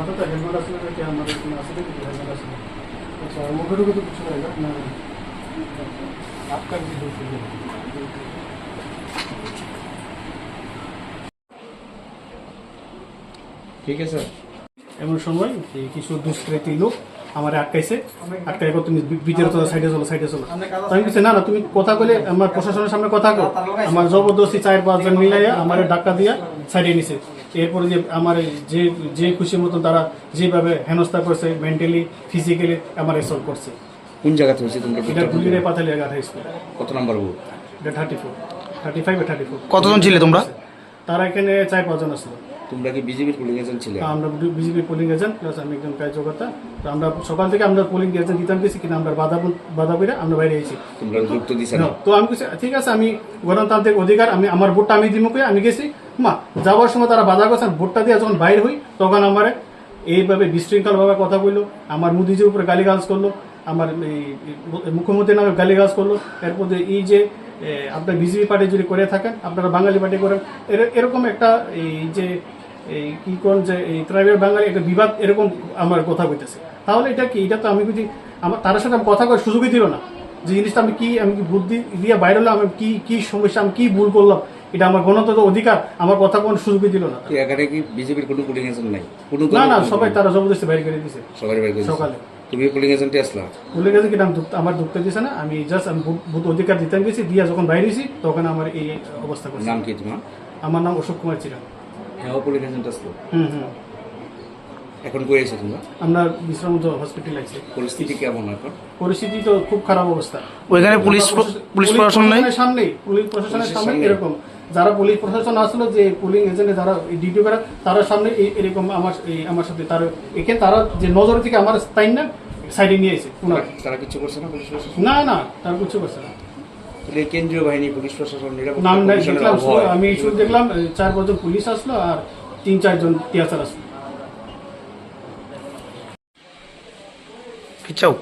মাথাটা হেলমেট আসলে কি আমাদের কোনো আসলে কি হেলমেট আসলে আচ্ছা মুখে ঢুকে তো কিছু হয় না आपका भी दोस्त है ঠিক আছে স্যার। এমন সময় এই কিছু দুষ্কৃতী লোক আমার আটকাই তুমি ভিতরে তো সাইডে চলো আমি কিছু না তুমি কথা বলে আমার প্রশাসনের সামনে কথা কো আমার জবরদস্তি 4-5 জন মিলাইয়া আমার ডাক্কা দিয়া সাইডে নিছে এরপরে যে আমার যে যে খুশি মতো তারা যেভাবে হেনস্থা করছে মেন্টালি ফিজিক্যালি আমার এসল্ট করছে। কোন জায়গাতে হয়েছে তোমরা? এটা গুলিরে পাতালিয়া ঘাট হাই স্কুল। কত নাম্বার বুথ? এটা 35 কতজন ছিলে তোমরা? তারা এখানে 4-5 জন আসলো। তোমরা কি বিজেপির পোলিং এজেন্ট ছিলে? আমরা বিজেপি পোলিং এজেন্ট প্লাস আমি একজন কার্যকর্তা। তো আমরা সকাল থেকে আমরা পোলিং এজেন্ট দিতাম গেছি কিন্তু আমরা বাধা করে আমরা বাইরে এসেছি। তোমরা গুরুত্ব দিছ না? তো আমি ঠিক আছে আমি গণতান্ত্রিক অধিকার আমি আমার ভোটটা আমি দিমুকে আমি গেছি মা যাওয়ার সময় তারা বাধা করছেন ভোটটা দিয়ে যখন বাইরে হই তখন আমার এইভাবে বিশৃঙ্খলভাবে কথা বললো আমার মোদিজির উপরে গালিগালাজ করলো আমার মুখ্যমন্ত্রীর নামে গালিগালাজ করলো এরপর এই যে আপনার বিজেপি পার্টি যদি করে থাকেন আপনারা বাঙালি পার্টি করেন এরকম একটা এই যে এই কি কোন যে এই ট্রাইবেল বাঙালি একটা বিবাদ এরকম আমার কথা বলতেছে তাহলে এটা কি এটা তো আমি যদি আমার তার সাথে আমি কথা করার সুযোগই দিল না যে জিনিসটা আমি কি বুদ্ধি দিয়ে বাইরে হলাম আমি কি সমস্যা আমি কি ভুল করলাম এটা আমার গণতন্ত্র অধিকার আমার কথা কোনো সুযোগই দিল না। এখানে কি বিজেপির কোনো পোলিং এজেন্ট নাই? না সবাই তারা জবরদস্তি বাইরে করে দিয়েছে সবাই বাইরে করে সকালে। তুমি পোলিং এজেন্টে আসলা? পোলিং এজেন্ট কিন্তু আমার ঢুকতে দিয়েছে না আমি জাস্ট আমি ভোট অধিকার দিতে গেছি দিয়া যখন বাইরে এসেছি তখন আমার এই অবস্থা করছে। নাম কি তোমার? আমার নাম অশোক কুমার চিরা। হ্যাঁ পোলিং এজেন্ট আসলো। এখন কই আছো তোমরা? আমরা বিশ্রাম হসপিটাল আছি। পরিস্থিতি কেমন এখন? পরিস্থিতি তো খুব খারাপ অবস্থা। ওইখানে পুলিশ প্রশাসন নাই? সামনে পুলিশ প্রশাসনের সামনে এরকম যারা পুলিশ প্রশাসন আসলো যে পুলিং এজেন্টে যারা ডিউটি করে তারা সামনে এরকম আমার সাথে তারা এখানে তারা যে নজর থেকে আমার তাই না সাইডে নিয়ে এসে তারা কিছু করছে না পুলিশ প্রশাসন? না তারা কিছু করছে না। তাহলে কেন্দ্রীয় বাহিনী পুলিশ প্রশাসন নাম দেখলাম আমি শুধু দেখলাম 4-5 জন পুলিশ আসলো আর 3-4 জন টিয়াচার আসলো। কি চাও?